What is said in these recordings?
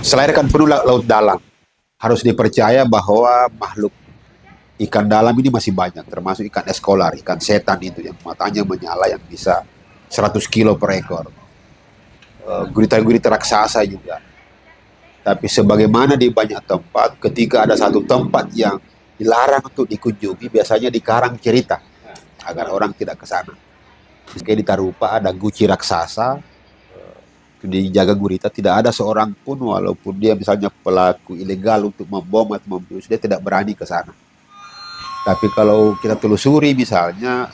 Selayar kan penuh laut dalam. Harus dipercaya bahwa makhluk ikan dalam ini masih banyak, termasuk ikan eskolar, ikan setan itu yang matanya menyala yang bisa 100 kilo per ekor. Gurita-gurita raksasa juga. Tapi sebagaimana di banyak tempat, ketika ada satu tempat yang dilarang untuk dikunjungi, biasanya dikarang cerita agar orang tidak ke sana. Kayak di Tarupa ada guci raksasa, itu dijaga gurita, tidak ada seorang pun walaupun dia misalnya pelaku ilegal untuk membom atau membius, dia tidak berani ke sana. Tapi kalau kita telusuri misalnya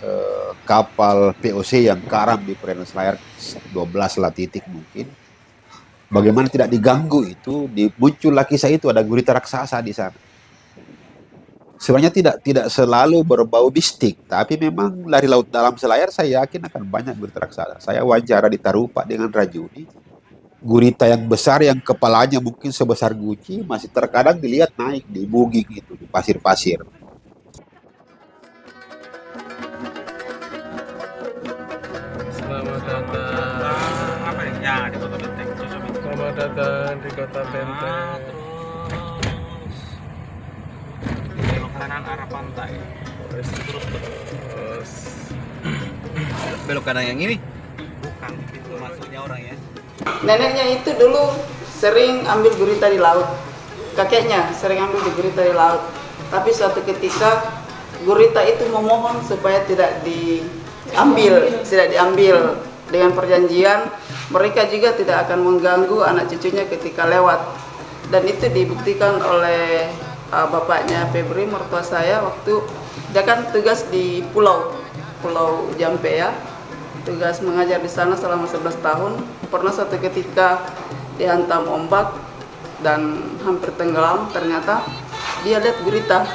kapal POC yang karam di perairan Selayar 12 lah titik mungkin, bagaimana tidak diganggu itu, muncullah kisah itu ada gurita raksasa di sana. Sebenarnya tidak selalu berbau mistik, tapi memang dari laut dalam Selayar saya yakin akan banyak gurita raksasa. Saya wawancara di Tarupa dengan Rajuni, gurita yang besar yang kepalanya mungkin sebesar guci masih terkadang dilihat naik di buging itu di pasir-pasir. Selamat datang. Apa ini? Ya, di Kota Benteng. Cocok itu. Selamat datang di Kota Nah, Benteng. terus belok kanan arah pantai. Terus Belok kanan yang ini. Bukan, itu masuknya orang ya. Neneknya itu dulu sering ambil gurita di laut. Kakeknya sering ambil di gurita di laut. Tapi suatu ketika gurita itu memohon supaya tidak diambil dengan perjanjian mereka juga tidak akan mengganggu anak cucunya ketika lewat. Dan itu dibuktikan oleh bapaknya Febri, mertua saya, waktu dia kan tugas di Pulau Jampe ya. Tugas mengajar di sana selama 11 tahun. Pernah suatu ketika dihantam ombak dan hampir tenggelam, ternyata dia lihat gurita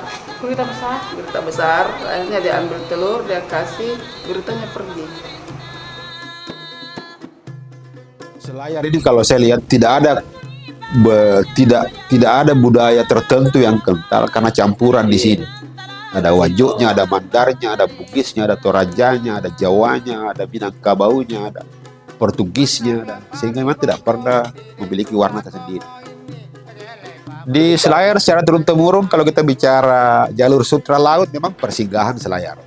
besar, akhirnya dia ambil telur, dia kasih, guritanya pergi. Selayar ini kalau saya lihat tidak ada budaya tertentu yang kental karena campuran di sini. Ada Wajoknya, ada Mandarnya, ada Bugisnya, ada Torajanya, ada Jawanya, ada Minangkabaunya, ada Portugisnya, sehingga memang tidak pernah memiliki warna tersendiri. Di Selayar secara turun-temurun kalau kita bicara jalur sutra laut memang persinggahan Selayar.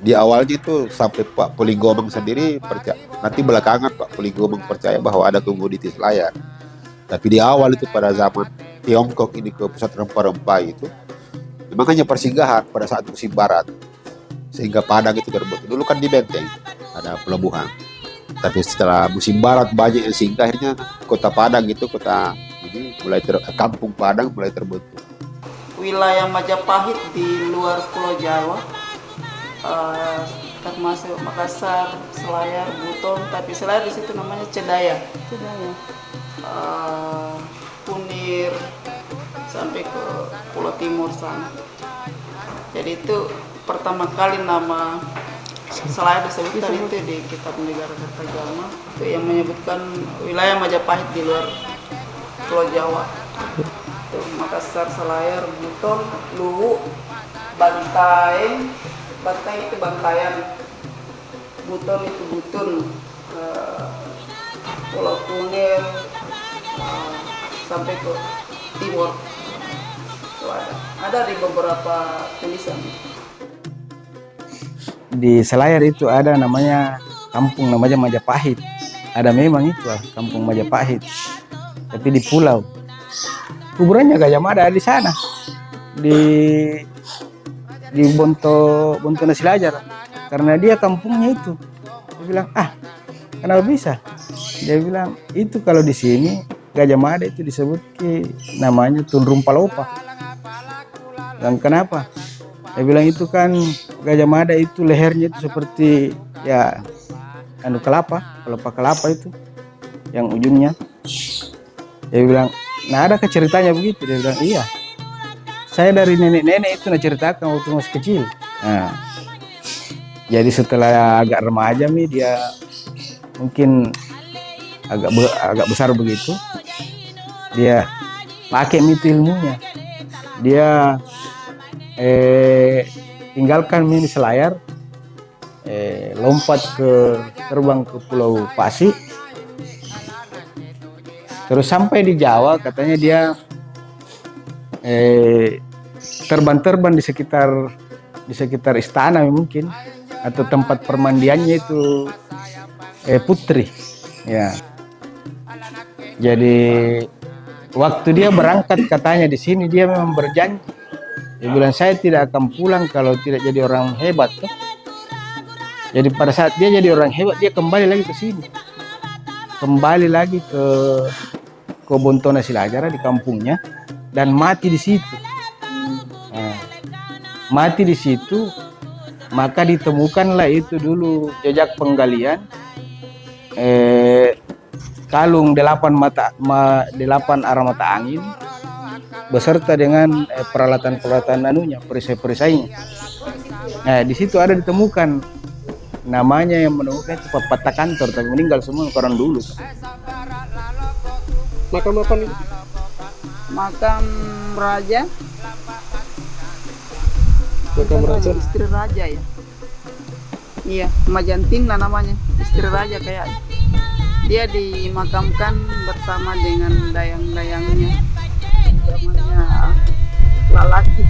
Di awalnya itu sampai Pak Pulinggomang sendiri percaya, nanti belakangan Pak Pulinggomang percaya bahwa ada komoditi Selayar. Tapi di awal itu pada zaman Tiongkok ini ke pusat rempah-rempah itu memang hanya persinggahan pada saat musim barat, sehingga Padang itu terbentuk. Dulu kan di Benteng ada pelabuhan, tapi setelah musim barat banyak yang singgah, akhirnya kota Padang itu kampung Padang mulai terbentuk. Wilayah Majapahit di luar Pulau Jawa, termasuk Makassar, Selayar, Buton, tapi Selayar di situ namanya Cedaya. Kunir sampai ke Pulau Timur sana. Jadi itu pertama kali nama Selayar disebutkan itu di Kitab Negara Kertajama, itu yang menyebutkan wilayah Majapahit di luar Pulau Jawa. Itu Makassar, Selayar, Buton, Luwu, Bantai itu Bantayan, Buton itu Butun, Pulau Kunir, sampai ke timur. Itu ada di beberapa tulisan. Di Selayar itu ada namanya kampung namanya Majapahit. Ada memang itu kampung Majapahit. Tapi di pulau. Kuburannya Gajah Mada di sana. Di Bonto Nasilajar. Karena dia kampungnya itu. Dia bilang, kenapa bisa? Dia bilang, itu kalau di sini Gajah Mada itu disebut namanya Tunrum Palopa. Dan kenapa? Dia bilang itu kan Gajah Mada itu lehernya itu seperti ya kelapa itu yang ujungnya. Dia bilang, nah ada ceritanya begitu. Dia bilang, iya. Saya dari nenek-nenek itu ceritakan waktu masih kecil. Nah, jadi setelah agak remaja dia mungkin agak besar begitu, dia pakai itu ilmunya. Dia tinggalkan di Selayar, terbang ke Pulau Pasi, Terus sampai di Jawa katanya dia terbang-terbang di sekitar istana mungkin, atau tempat permandiannya itu putri ya. Jadi waktu dia berangkat katanya di sini dia memang berjanji, dia bilang saya tidak akan pulang kalau tidak jadi orang hebat. Jadi pada saat dia jadi orang hebat dia kembali lagi ke sini, kembali lagi ke Bontona Silajara di kampungnya dan mati di situ. Nah, mati di situ, maka ditemukanlah itu dulu jejak penggalian kalung 8 arah mata angin beserta dengan peralatan-peralatan perisai-perisainya. Nah, di situ ada ditemukan namanya yang menemukan itu Pata Kantor, tapi meninggal semua orang dulu. Makam apa nih? Makam raja, Makam raja. istri raja ya. Iya, Majantin lah namanya, istri raja kayak. Dia dimakamkan bersama dengan dayang-dayangnya, zamannya Lalaki.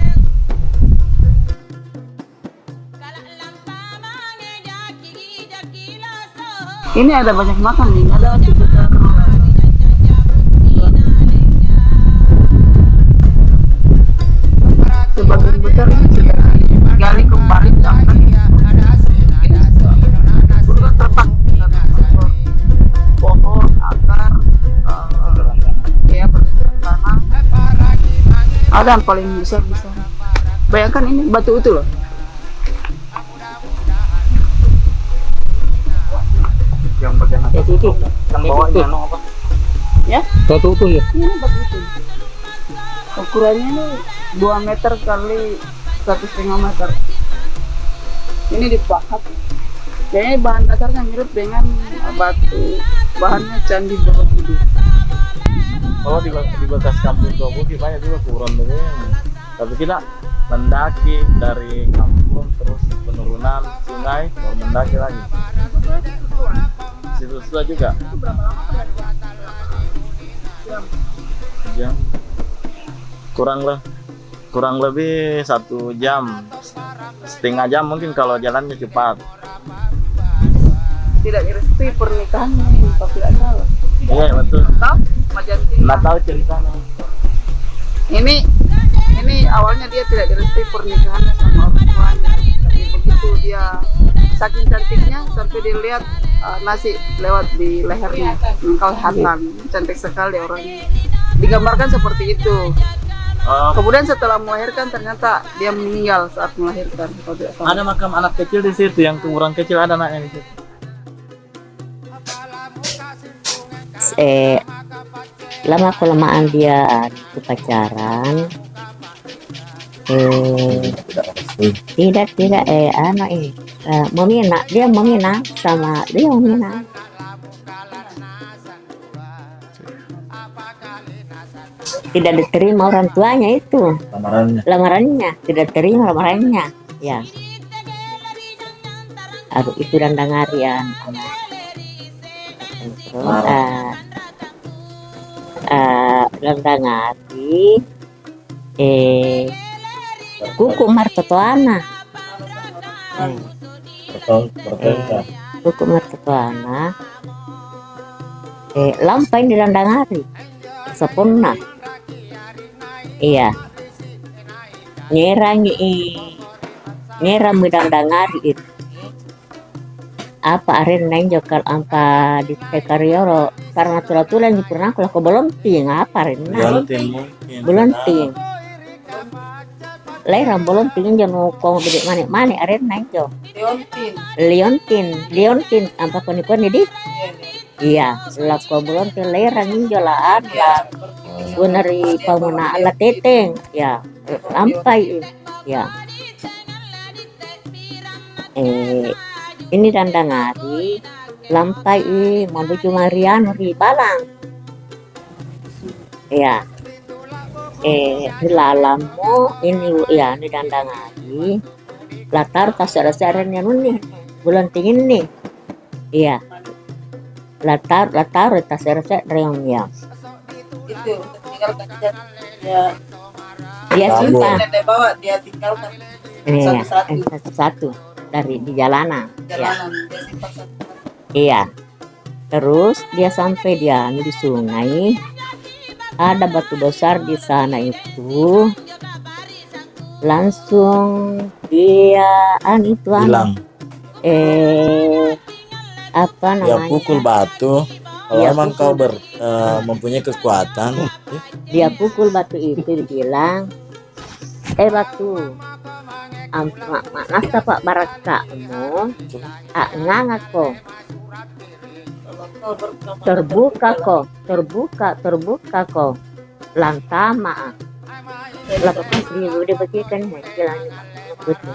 Ini ada banyak makam nih, ada sekitar sebagian besar gali kembali diangkat. Surga terpak pohon, akar, ya berdasarkan tanah. Ada yang paling besar di sana. Bayangkan ini batu itu loh. Yang bagian Batu itu. yang bawahnya apa? Ya, Batu itu ya. ini batu itu. Ukurannya ini 2 meter kali 1,5 meter. Ini dipahat. Kayaknya bahan dasarnya mirip dengan batu, bahannya candi Borobudur. Oh di bekas kampung Tua Bukit banyak juga kuburan begini. Tapi kita mendaki dari kampung terus penurunan sungai baru mendaki lagi. Situ juga. Jam kurang lebih 1 jam, setengah jam mungkin kalau jalannya cepat. Tidak direstui pernikahannya, kalau tidak salah. Iya betul. Tahu Majantin? Nggak tahu ceritanya. Ini awalnya dia tidak direstui pernikahannya sama orang tuanya. Tapi begitu dia saking cantiknya sampai dilihat nasi lewat di lehernya, kelihatan cantik sekali orangnya. Digambarkan seperti itu. Kemudian setelah melahirkan ternyata dia meninggal saat melahirkan. Ada makam anak kecil di situ, yang kuburan kecil ada anaknya di situ. Lama kelamaan dia itu pacaran, tidak meminang sama dia meminang. Tidak diterima orang tuanya itu lamarannya tidak terima lamarannya ya. Aduh itu dandangarian dandangari kuku martotoana kuku martotoana lampai di dandangari saponna. Iya, nyerang midang-dangari itu. Apa aren nang jokal ampa di tekarioro karena tulatulan di pernah kalau belum ting apa aren belum ting leram belum ting jangan kong bede mane aren nang jo Leontin ampa koni di iya lako belum ting lerang jolaan lah gunari pamuna ala teteng ya lampai ya ini dandangari lampai mabuju Mariano ri balang ya lalamu ini ya ini dandangari latar tasar-sarannya nih bulan tingin nih iya latar tasar-sar reong ya itu untuk tinggalkan dia Dia simpan. nenek bawa dia tinggalkan Iya, satu-satu satu-satu dari di jalanan. Ya. jalanan dia simpan satu. Iya. Terus dia sampai dia di sungai. Ada batu besar di sana itu. Langsung dia Bilang apa dia namanya? pukul batu. Kalau Iya, emang pukul. kau mempunyai kekuatan, Dia pukul batu itu dibilang batu manasa Pak Barakamu nganga ko terbuka ko lantama lapakan ribu dia bagikan jalannya betul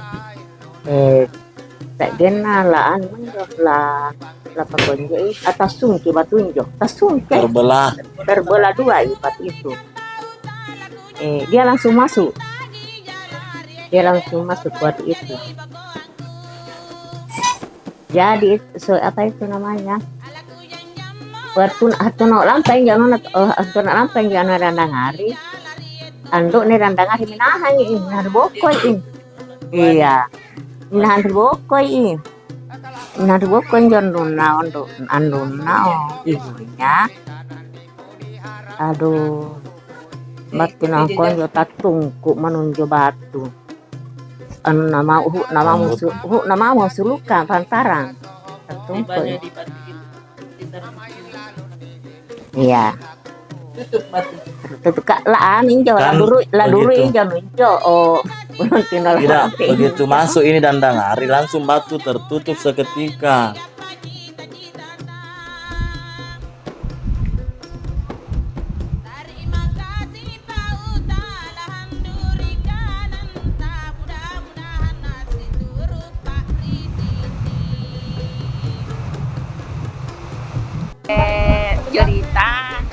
tak gena laan menjok la lapakan jadi atas sungki batunjok tasungki terbelah dua ibat itu dia langsung masuk waktu itu. Jadi apa itu namanya? Atun lampeng jangan atun lampeng jangan randang hari. Anduk nih randang hari minahan ini bokoi ini. Iya. Minahan bokoi ini. Minahan bokoi jangan anduna ibunya. Aduh. Batin aku yo tatungku menunjuk batu. Nama musuh luka pantarang. Tatungku. Iya. Tutup kak lah ninjo Kan la duru begitu. injo ninjo belum tinggal tidak begitu masuk ini dandang hari langsung batu tertutup seketika.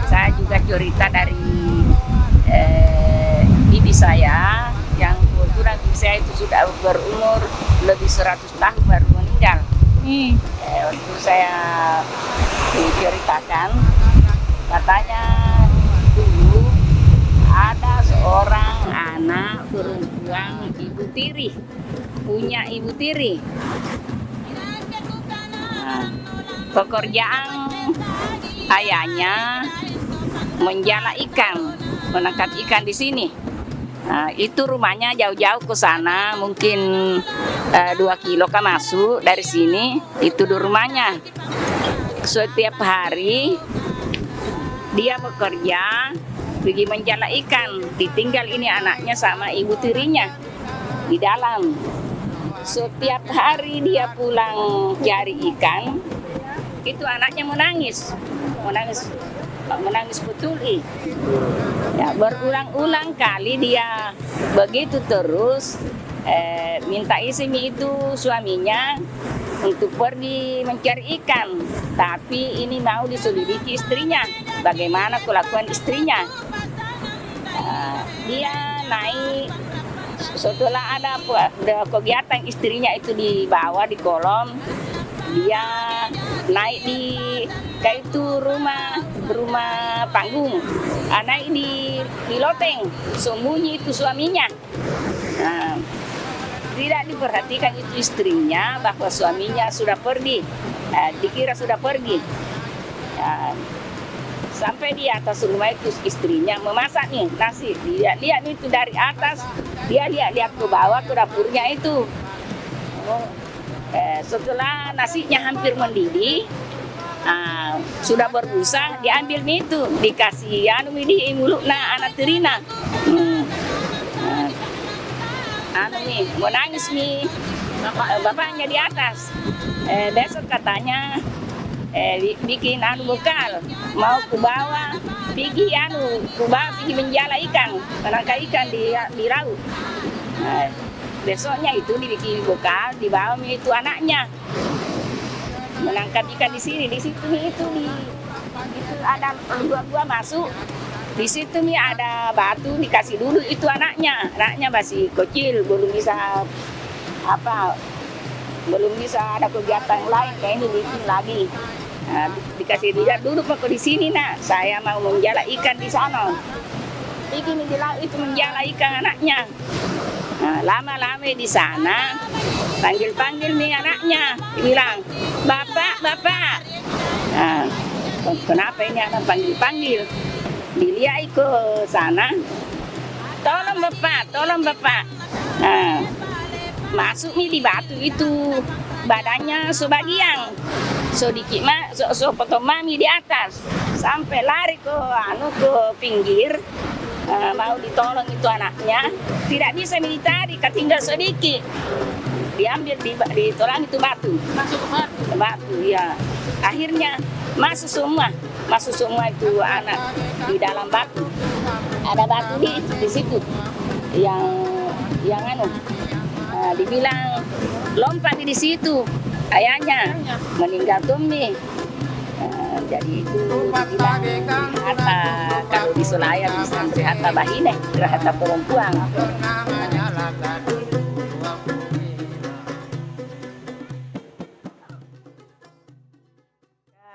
Saya juga cerita dari bibi saya yang kebetulan bibi saya itu sudah berumur lebih 100 tahun baru meninggal. Waktu saya diceritakan katanya dulu ada seorang anak perempuan punya ibu tiri. Nah, pekerjaan ayahnya menjala ikan, menangkap ikan di sini. Nah, itu rumahnya jauh-jauh ke sana, mungkin 2 kilo kan masuk dari sini, itu di rumahnya. Setiap hari dia bekerja, pergi menjala ikan, ditinggal ini anaknya sama ibu tirinya di dalam. Setiap hari dia pulang cari ikan, itu anaknya menangis betul. Ya, berulang-ulang kali dia begitu terus minta izin itu suaminya untuk pergi mencari ikan, tapi ini mau diselidiki istrinya, bagaimana kelakuan istrinya. Dia naik setelah ada kegiatan istrinya itu dibawa di kolom, dia naik di kayak itu rumah panggung, naik di loteng, sembunyi itu suaminya. Nah, tidak diperhatikan itu istrinya bahwa suaminya sudah pergi, dikira sudah pergi. Sampai di atas rumah itu istrinya memasak nih nasi, dia lihat itu dari atas, dia lihat ke bawah ke dapurnya itu. Setelah nasinya hampir mendidih, sudah berbusa, diambil itu, dikasih di mulutna anak terina. Mau nangis nih, bapaknya di atas. Besok katanya bikin bekal, mau ke bawah, pergi pergi menjala ikan, menangkap ikan di laut. Besoknya itu dibikin bekal, dibawa itu anaknya menangkap ikan di sini, di situ itu ada dua masuk, di situ nih ada batu dikasih dulu itu anaknya masih kecil, belum bisa ada kegiatan lain, kayak ini bikin lagi. Nah, dikasih dia duduk mau di sini nak, saya mau menjala ikan di sana. Begini di laut itu menjala ikan anaknya. Nah, lama-lama di sana panggil-panggil nih anaknya, bilang bapak, bapak. Nah, kenapa ini anak panggil-panggil? Dilihat ke sana, tolong bapak, tolong bapak. Nah, masuk nih di batu itu, badannya sebagian. So dikit so potong mami di atas sampai lari ke pinggir, mau ditolong itu anaknya, tidak bisa ditarik, ketinggal sedikit, diambil ditolong itu batu, masuk ke batu ya. Akhirnya masuk semua itu anak di dalam batu, ada batu di situ yang dibilang lompat di situ. Ayahnya meninggal Tumi. Jadi itu dibilang harta, kalau di Selayar bisa harta bahine, harta perempuan.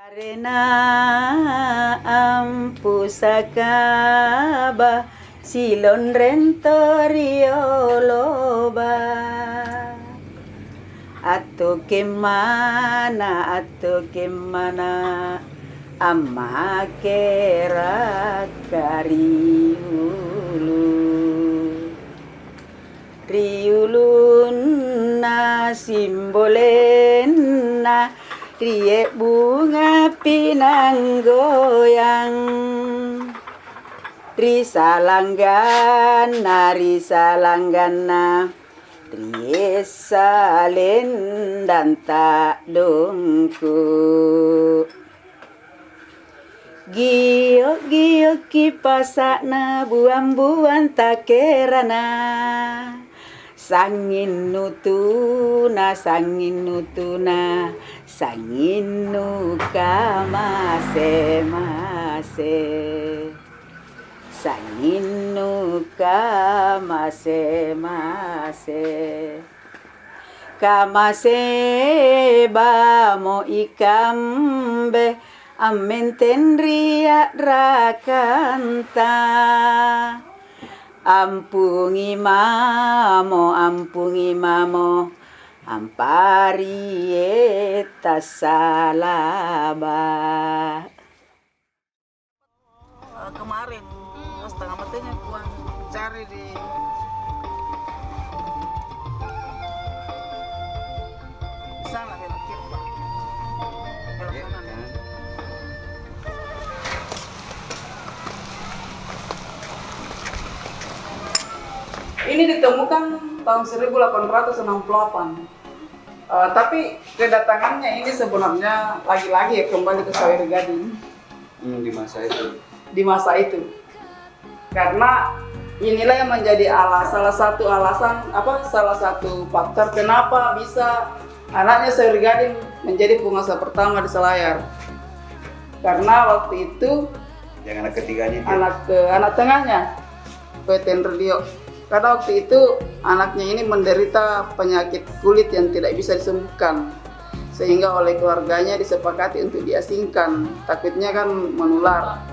Karena ampusakaba silon rentorioloba. Atau kemana amma kera riulun na simbolenna rie bunga pinanggoyang risalanggana Riesalen dan tak dongku Gio kipasakna buan-buan takerana Sangin nutuna Sangin nuka mase Sangin nuka mase Kamase bamo ikambe Amenten ria rakanta Ampungi mamo Ampari eta salaba Kemarin setengah matanya kuang cari di sana belok kiri Pak. Belok kanan ya. Ini ditemukan tahun 1868. Tapi kedatangannya ini sebenarnya lagi-lagi ya kembali ke Sawer Gading. Di masa itu. Karena inilah yang menjadi salah satu faktor kenapa bisa anaknya Sawer Gading menjadi penguasa pertama di Selayar. Karena waktu itu yang anak ketiganya anak tengahnya Peten Redio. Karena waktu itu anaknya ini menderita penyakit kulit yang tidak bisa disembuhkan, sehingga oleh keluarganya disepakati untuk diasingkan, takutnya kan menular.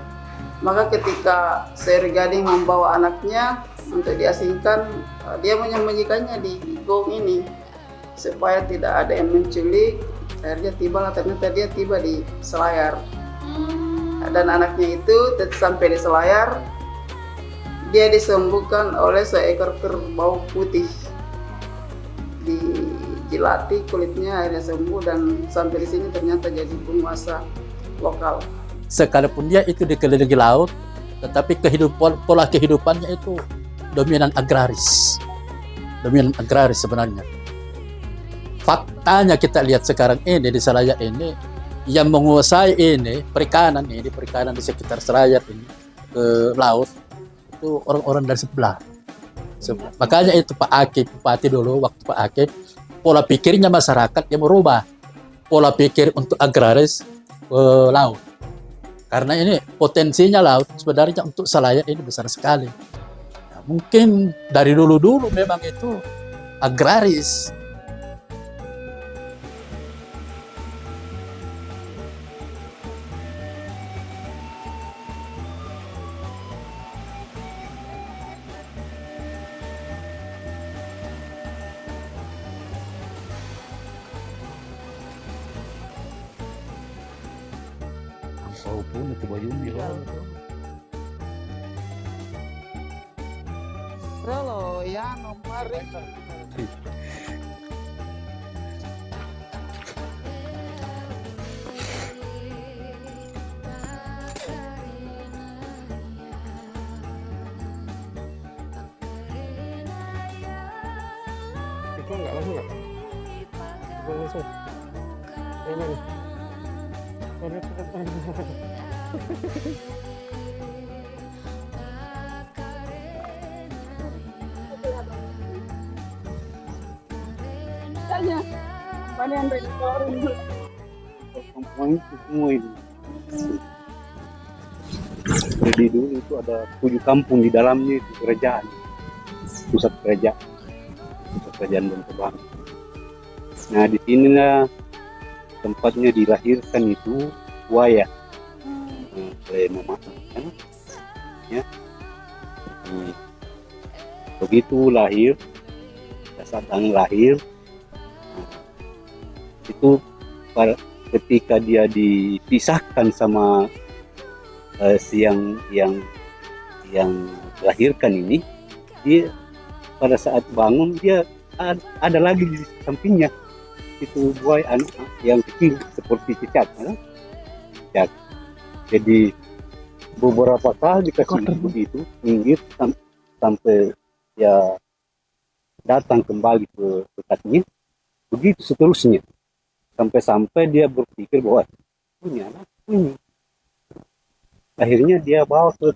Maka ketika Sawer Gading membawa anaknya untuk diasingkan, dia menyembunyikannya di gong ini supaya tidak ada yang menculik. Akhirnya ternyata dia tiba di Selayar, dan anaknya itu sampai di Selayar. Dia disembuhkan oleh seekor kerbau putih, dijilati kulitnya akhirnya sembuh, dan sampai di sini ternyata jadi penguasa lokal. Sekalipun dia itu dikelilingi laut, tetapi pola kehidupannya itu dominan agraris sebenarnya. Faktanya kita lihat sekarang ini di Selayar ini, yang menguasai ini perikanan di sekitar Selayar ini ke laut itu orang-orang dari sebelah. Makanya itu Pak Akib, Bupati dulu waktu Pak Akib, pola pikirnya masyarakat yang merubah pola pikir untuk agraris laut. Karena ini potensinya laut sebenarnya untuk Selayar ini besar sekali. Nah, mungkin dari dulu-dulu memang itu agraris. Oh pun itu bayunya loh. Rolo ya nomor Itu enggak langsung enggak? Itu langsung. Ini nih. tanya. Mana yang restoran dulu? Perempuan itu semua ini. Jadi dulu itu ada 7 kampung di dalamnya itu kerajaan, pusat kerajaan Bantuan. Nah di sinilah tempatnya dilahirkan itu buaya oleh mama kan? Ya. Begitu lahir, saat lahir itu ketika dia dipisahkan sama si yang melahirkan ini, dia pada saat bangun dia ada lagi di sampingnya itu buaya anak yang kecil seperti cicak, cicak. Jadi beberapa kali dikasih begitu minggir sampai ya datang kembali ke dekatnya, begitu seterusnya sampai dia berpikir bahwa punya anak ini. Akhirnya dia bawa ke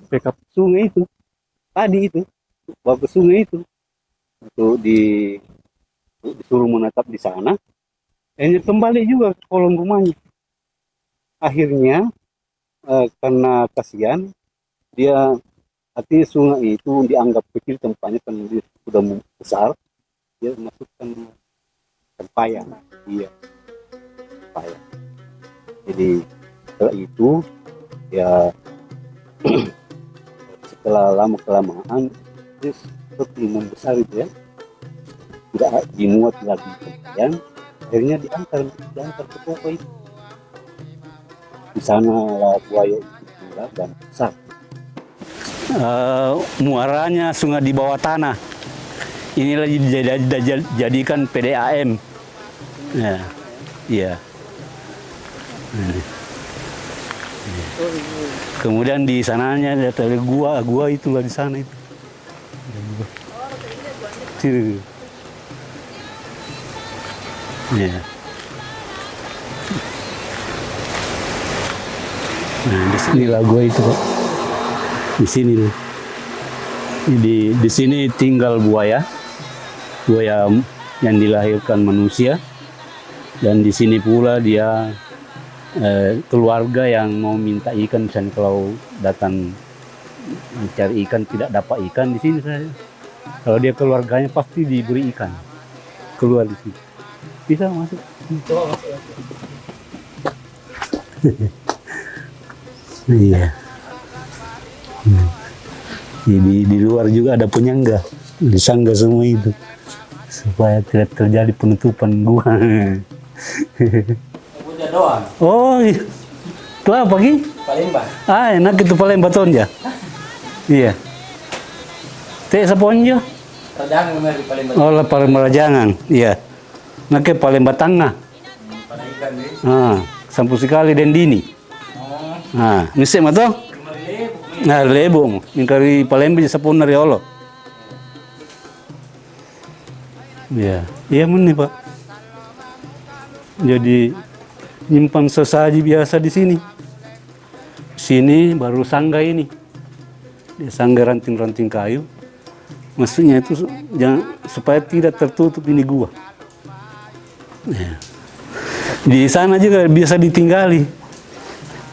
sungai itu tadi itu, bawa ke sungai itu untuk disuruh menetap di sana. Akhirnya kembali juga ke kolong rumahnya. Akhirnya karena kasihan dia, artinya sungai itu dianggap kecil tempatnya karena dia sudah besar, dia masukkan tempayan. Iya, tempayan. Jadi setelah itu ya setelah lama kelamaan dia seperti membesar itu ya, tidak dimuat lagi tempayan. Akhirnya diantar ke toko itu. Di sana lah buaya itu tinggal dan besar. Muaranya sungai di bawah tanah. Inilah dijadikan PDAM. Ya, iya. Kemudian di sananya ada gua itulah di sana itu. Ya. Nah, di sinilah gua itu, Pak. Di sini nih. Di sini tinggal buaya yang dilahirkan manusia, dan di sini pula dia keluarga yang mau minta ikan, misalnya kalau datang mencari ikan tidak dapat ikan di sini saja. Kalau dia keluarganya pasti diberi ikan, keluar di sini. Bisa masuk. Iya. Di luar juga ada penyangga, disangga semua itu supaya tidak terjadi penutupan gua. Doang. Oh, iya. Itu apa Ki? Palembang. Enak itu Palembang ya. Iya. Teh saponjo. Rajangan di Palembang. Oh, Palembang Rajangan. Iya. Nake Palembang Tengah. Pada ikan nih. Sampu sekali dendini. Misi mato? Nah, lebong. Ingkari Palembang sapun dari Olo. Iya, iya men nih Pak. Jadi nyimpan sesaji biasa di sini. Sini baru sangga ini. Dia sangga ranting-ranting kayu. Maksudnya itu supaya tidak tertutup ini gua. Ya. Di sana juga biasa ditinggali.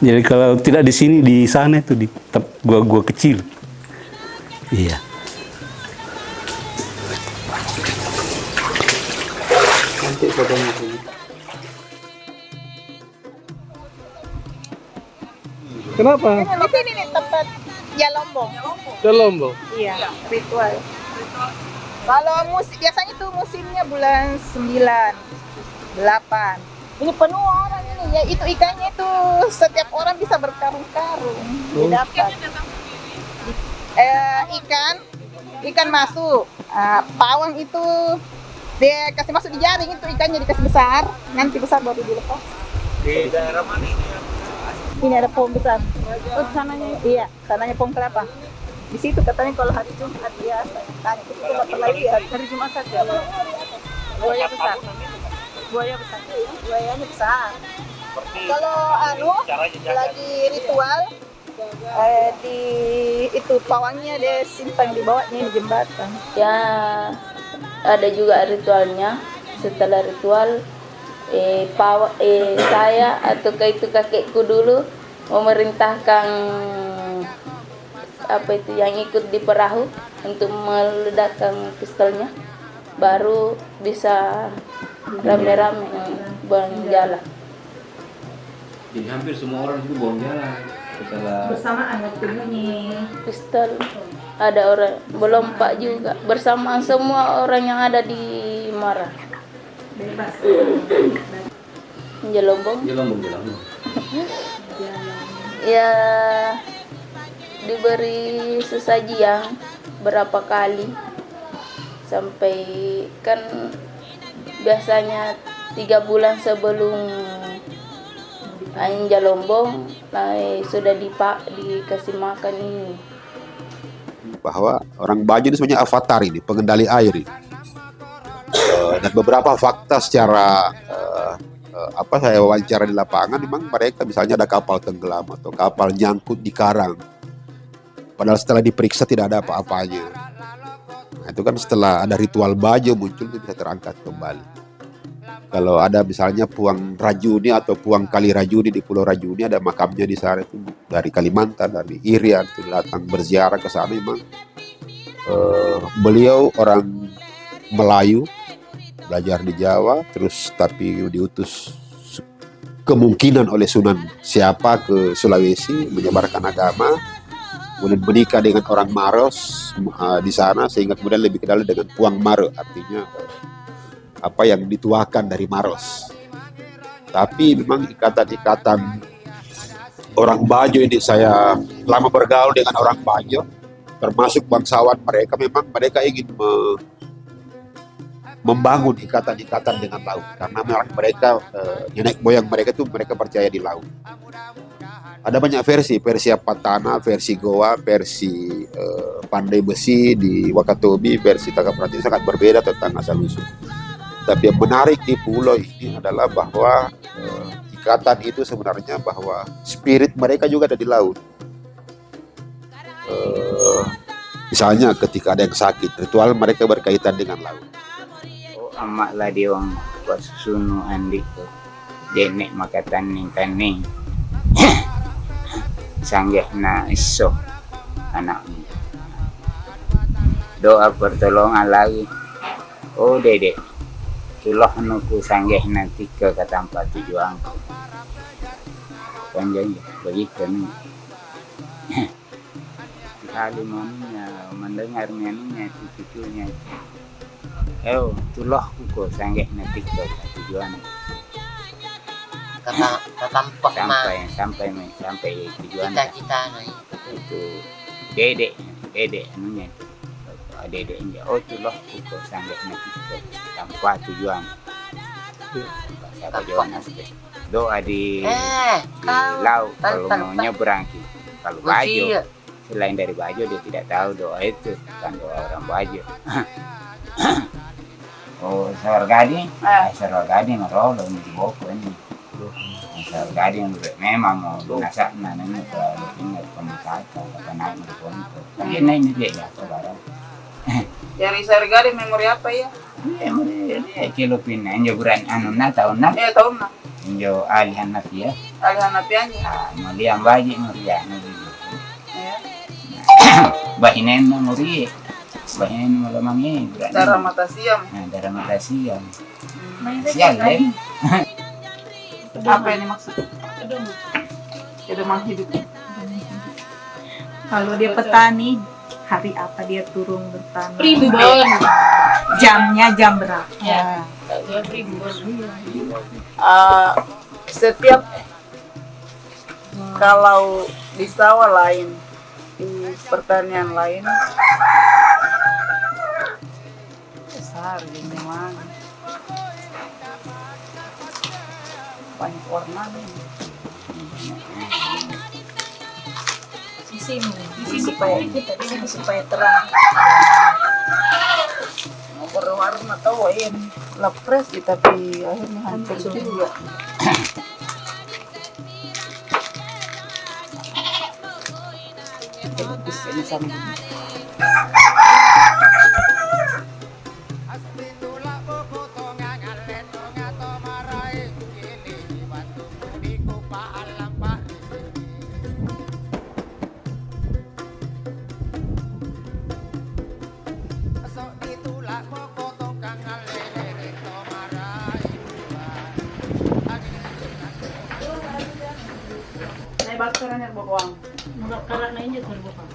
Jadi kalau tidak di sini, di sana itu di gua kecil. Iya. Nanti fotonya sini. Kenapa? Di sini nih tempat Jalombong. Jalombong. Iya, ritual. Kalau biasanya tuh musimnya bulan 9, 8. Ini penuh orang ini ya, itu ikannya itu setiap orang bisa berkarung-karung didapat. Ikan masuk, pawang itu dia kasih masuk di jaring, itu ikannya dikasih besar, nanti besar baru dilepas. Di daerah mana ini? Ini ada pohon besar. Oh, sananya, iya, sananya pohon kelapa. Di situ katanya kalau hari Jumat biasa. Tanya, itu tidak pernah lihat hari Jumat saja. Buaya besar. Buayanya besar. Kalau lagi ritual, di itu pawangnya dia simpan di bawahnya di jembatan. Ya, ada juga ritualnya. Setelah ritual, saya atau itu kakekku dulu memerintahkan apa itu yang ikut di perahu untuk meledakkan pistolnya, baru bisa rame-rame berjalan. Jadi hampir semua orang itu jalan setelah Bersamaan waktu bunyi pistol. Ada orang melompat juga bersamaan, semua orang yang ada di Marah. Bebas. Jelombong. Ya, diberi sesajian berapa kali sampai kan biasanya 3 bulan sebelum Ain Jalombong sudah dikasih makan ini. Bahwa orang Bajo ini sebenarnya avatar ini, pengendali air ini. Dan beberapa fakta secara saya wawancara di lapangan, memang mereka misalnya ada kapal tenggelam atau kapal nyangkut di karang, padahal setelah diperiksa tidak ada apa-apanya. Nah, itu kan setelah ada ritual Bajo muncul itu bisa terangkat kembali. Kalau ada misalnya Puang Rajuni atau Puang Kali Rajuni di Pulau Rajuni, ada makamnya di sana itu dari Kalimantan, dari Irian itu datang berziarah ke sana. Memang beliau orang Melayu, belajar di Jawa, terus tapi diutus kemungkinan oleh Sunan siapa ke Sulawesi menyebarkan agama, kemudian menikah dengan orang Maros di sana, sehingga kemudian lebih kenal dengan Puang Maro, artinya apa yang dituakan dari Maros. Tapi memang ikatan-ikatan orang Bajo ini, saya lama bergaul dengan orang Bajo, termasuk bangsawan mereka, memang mereka ingin membangun ikatan-ikatan dengan laut, karena mereka nenek moyang mereka itu mereka percaya di laut. Ada banyak versi Apatana, versi Goa, versi Pandai Besi di Wakatobi, versi Tagaprati sangat berbeda tentang asal-usul. Tapi yang menarik di pulau ini adalah bahwa ikatan itu sebenarnya bahwa spirit mereka juga ada di laut. Misalnya ketika ada yang sakit, ritual mereka berkaitan dengan laut. Amak lah dia orang buat susunu andi tu, jenek maka taning sanggih na iso anak doa pertolongan lagi. Oh dedek, tulah nuku sanggih na 3 ke tempat tujuanku. Panjang begitu nih. Kali mana mendengar menunya cucunya. Tulah kuko sanggih na 3 ke tujuan. Sampai tujuan. Kita itu dedek anunya itu. Dedek aja. Oh tulah kuko sanggih na 3 tanpa tujuan. Siapa jawaban asli? Doa di laut kalau mau nyebrang. Kalau Bajo, selain dari Bajo dia tidak tahu doa itu, bukan doa orang Bajo. Oh, Sargadi merolo ni di boko ni. Sargadi memang mau nasak nananya kalau ingat pemisahkan apa naik di pondok. Tapi ini dia ya saudara. Dari Sargadi memori apa ya? Memori dia kilo pinna injo buran anu na tahun na. Tahun na. Injo Ali Hanafi ya. Ali Hanafianya. Maliang baji murian ni. Bahinen muri. Bahinen malamangnya darah mata siam. Darah mata siam. Sial lain. Apa ini maksudnya? Kedomang hidup. Kalau dia petani, hari apa dia turun bertani? Primbon. Jamnya jam berapa? Setiap kalau di sawah lain, di pertanian lain, besar di mana banyak warnanya. Di sini supaya terang. Mau berwarna tahu lapres tapi akhirnya hancur juga. Di sini sama. Bakarannya bawang. Bakaran aja kalau bukan.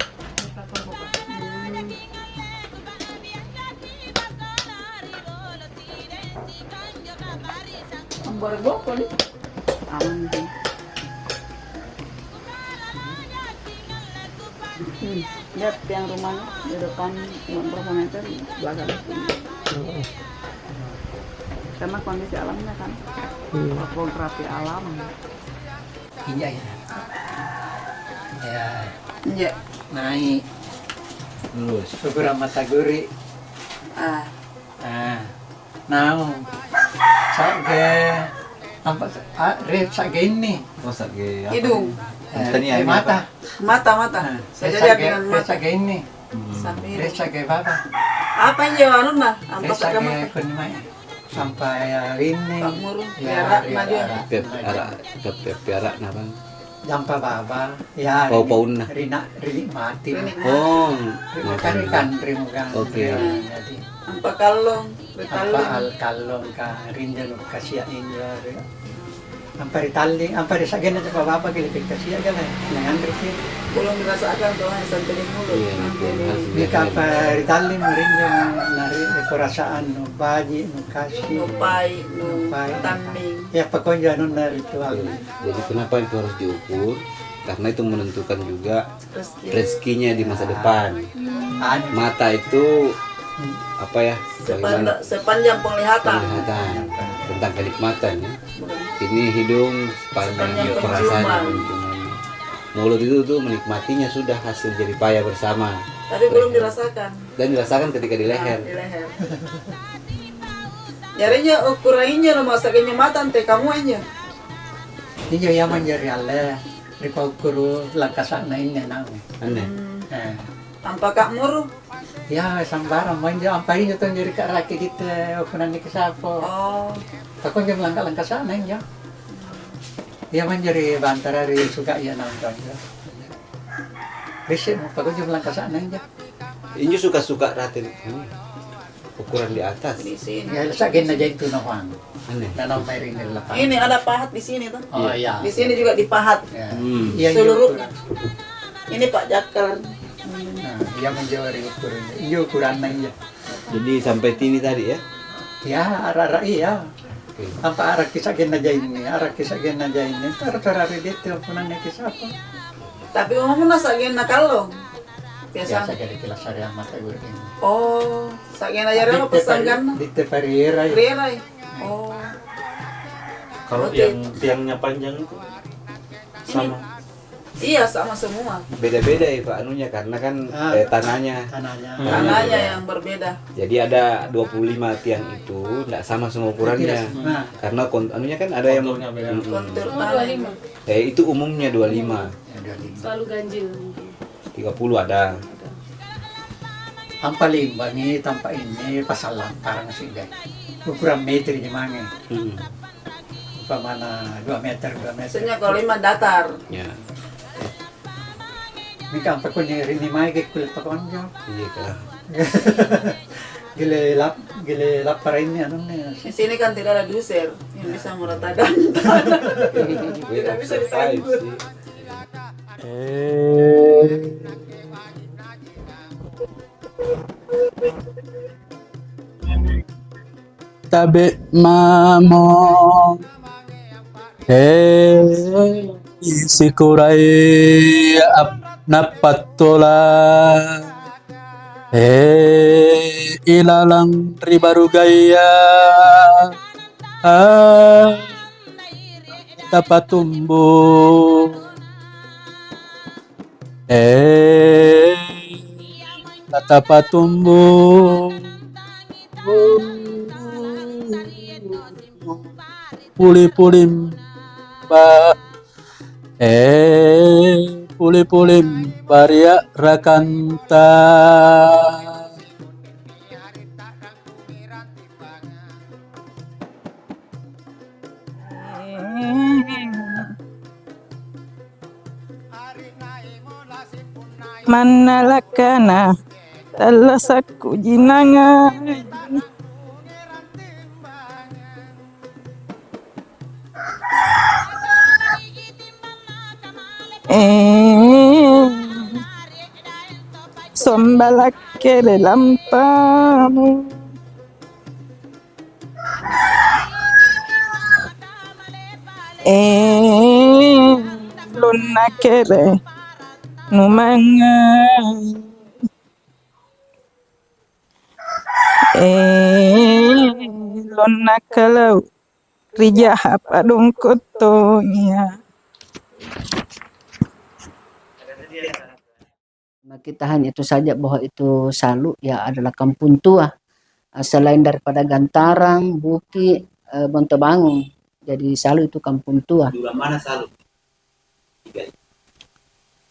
Barboko nih. Aman deh. Lihat yang rumahnya di depan berapa meter belakang. Karena kondisi alamnya kan fotografi alam. Iya ya. Ya. Iya. Naik. Terus beberapa taguri. Now. Sage apa red sage ini. Oh, sage hidung. Mata. Mata. Saja dengan mata. Sage ini. Sampai Red sage apa? Apa yang anu nah? Red sage kunmai. Sampai ini. Ya, maju. Piara napa? Jampa baba. Ya. Pau-paun na. Rina mati. Oh, ikan rimugan. Oke. Jadi Ampa kalong. Ampa kalong ka rinjan kasih inja. Ampa ritali, ampa risagin aja baba gilipit kasih aja lah. Nangan sih. Belum dirasakan tuh yang sampai di mulut. Di kapa ritali rinjan nari dekorasaan no baji no kasih. No pai, tanding. Ya pokoknya anu ritual. Jadi kenapa itu harus diukur? Karena itu menentukan juga rezekinya di masa depan. Mata itu apa ya? Sepanjang penglihatan. Tentang kenikmatan ya. Ini hidung sepanjang perasaan mulut itu tuh menikmatinya sudah hasil jerih payah bersama. Tapi belum dirasakan. Dan dirasakan ketika di leher. Di leher. Jarinya ukurannya rumah sakitnya mata ante kamu aja. Ini ya menjadi Allah. Ripau kuru lakasana ini nang. Aneh. Tanpa kak muru. Ya sambaran manja ampain itu jadi kak rakit kita ukuran di kesapo. Oh. Takon jam langkah sana ya. Ya menjadi bantara dari suka ya nonton ya. Bisa mau takon jam langkah sana ya. Inju suka-suka ratin ukuran di atas. Di sini. Ya sakin aja itu nawang. Aneh. Nanam mairin di lapangan. Ini ada pahat di sini tuh. Oh iya. Di sini juga dipahat. Iya. Seluruhnya. Ini Pak Jakar. Nah, dia menjawari ukuran. Iya ukurannya ya. Jadi sampai sini tadi ya? Ya arah iya. Apa arah kisahkan aja ini, Tara itu punan kisah apa? Tapi ngomong na sagen na kalong. Biasa jadi kelas area mata gue ini. Oh, sagen aja apa pesanggan na? Di Tepariera. Oh. Kalau yang tiangnya panjang itu sama. Iya sama semua. Beda-beda ya Pak anunya karena kan tanahnya yang berbeda. Jadi ada 25 tiang itu enggak sama semua ukurannya. Karena anunya kan ada yang kontur tanah. Itu umumnya 25. Selalu ganjil. 30 ada. Ampa limba nih tanpa ini pasalang parang sih guys. Ukuran meter di mana? Mana 2 meter. Maksudnya kalau 5 datar. Ya. Mika apa ko ni rini mai ke kulit pakonjo. Iya kah. Gile lap para ini anu nih. Di sini kan tidak ada doser yang bisa meratakan tanah. Tidak bisa ditanggur. tabe mamo sikurai napatola ilalang ribarugaya tapatumbo tapatumbo puli-pulim puli-pulim Baria Rakanta Manalakana talasaku jinangan sombalakere lampamu lunakere numanga lunakalau rijaha padung kotonya. Kita hanya itu saja bahwa itu Salu ya adalah kampung tua. Selain daripada Gantarang, Buki, Bontobangun. Jadi Salu itu kampung tua. Di mana Salu?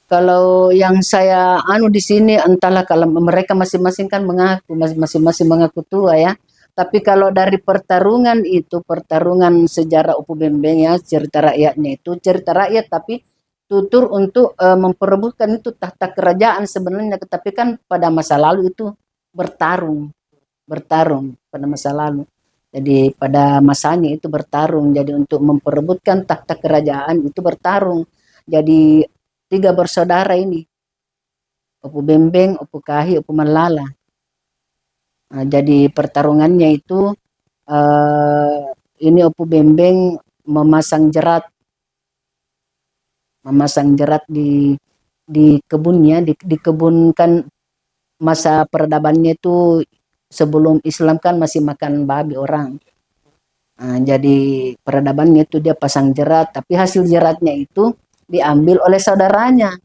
Kalau yang saya di sini entahlah, kalau mereka masing-masing kan mengaku masing-masing mengaku tua ya. Tapi kalau dari pertarungan itu, pertarungan sejarah Opu Bembeng ya, cerita rakyatnya itu cerita rakyat tapi tutur untuk memperebutkan itu tahta kerajaan sebenarnya, tapi kan pada masa lalu itu bertarung pada masa lalu. Jadi pada masanya itu bertarung, jadi untuk memperebutkan tahta kerajaan itu bertarung. Jadi 3 bersaudara ini, Opu Bembeng, Opu Kahi, Opu Malala. Nah, jadi pertarungannya itu ini Opu Bembeng memasang jerat di kebunnya, di kebun kan masa peradabannya itu sebelum Islam kan masih makan babi orang. Nah, jadi peradabannya itu dia pasang jerat, tapi hasil jeratnya itu diambil oleh saudaranya.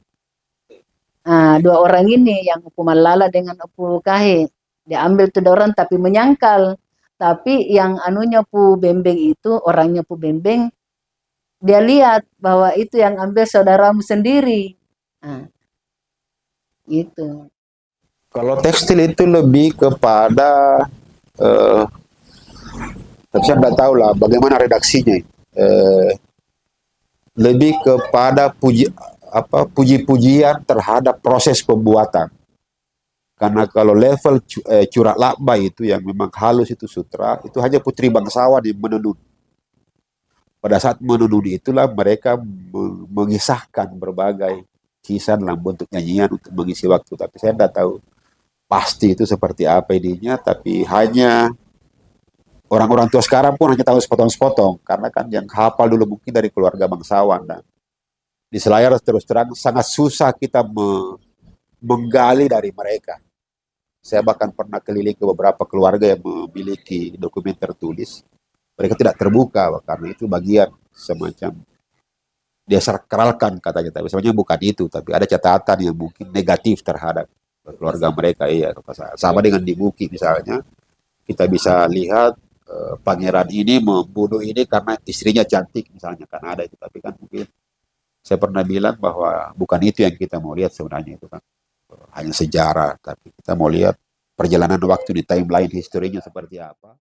Nah, 2 orang ini yang Opu Malala dengan Opu Kahe diambil tuh 2 orang tapi menyangkal. Tapi yang anunya Opu Bembeng itu, orangnya Opu Bembeng, dia lihat bahwa itu yang ambil saudaramu sendiri. Nah, gitu. Kalau tekstil itu lebih kepada tapi saya nggak tahu lah bagaimana redaksinya. Lebih kepada puji-pujian terhadap proses pembuatan. Karena kalau level Curak Lakbai itu yang memang halus itu sutra, itu hanya putri bangsawan yang menenun. Pada saat menenun itulah mereka mengisahkan berbagai kisah dalam bentuk nyanyian untuk mengisi waktu. Tapi saya tidak tahu pasti itu seperti apa ininya, tapi hanya orang-orang tua sekarang pun hanya tahu sepotong-sepotong, karena kan yang hafal dulu mungkin dari keluarga bangsawan. Dan di Selayar terus terang sangat susah kita menggali dari mereka. Saya bahkan pernah keliling ke beberapa keluarga yang memiliki dokumen tertulis. Mereka tidak terbuka, karena itu bagian semacam dia sakralkan katanya, tapi sebenarnya bukan itu, tapi ada catatan yang mungkin negatif terhadap keluarga mereka. Iya, sama dengan di Buki misalnya, kita bisa lihat pangeran ini membunuh ini karena istrinya cantik misalnya, karena ada itu. Tapi kan mungkin saya pernah bilang bahwa bukan itu yang kita mau lihat sebenarnya, itu kan hanya sejarah, tapi kita mau lihat perjalanan waktu di timeline historinya seperti apa.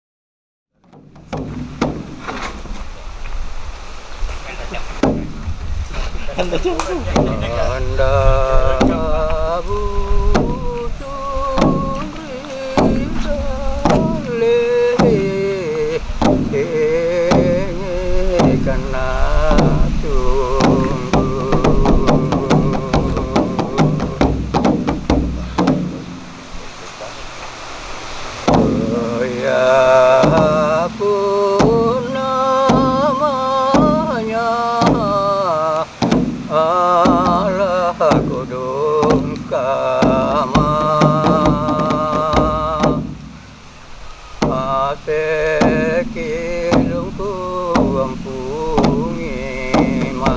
kilungku ampungi ma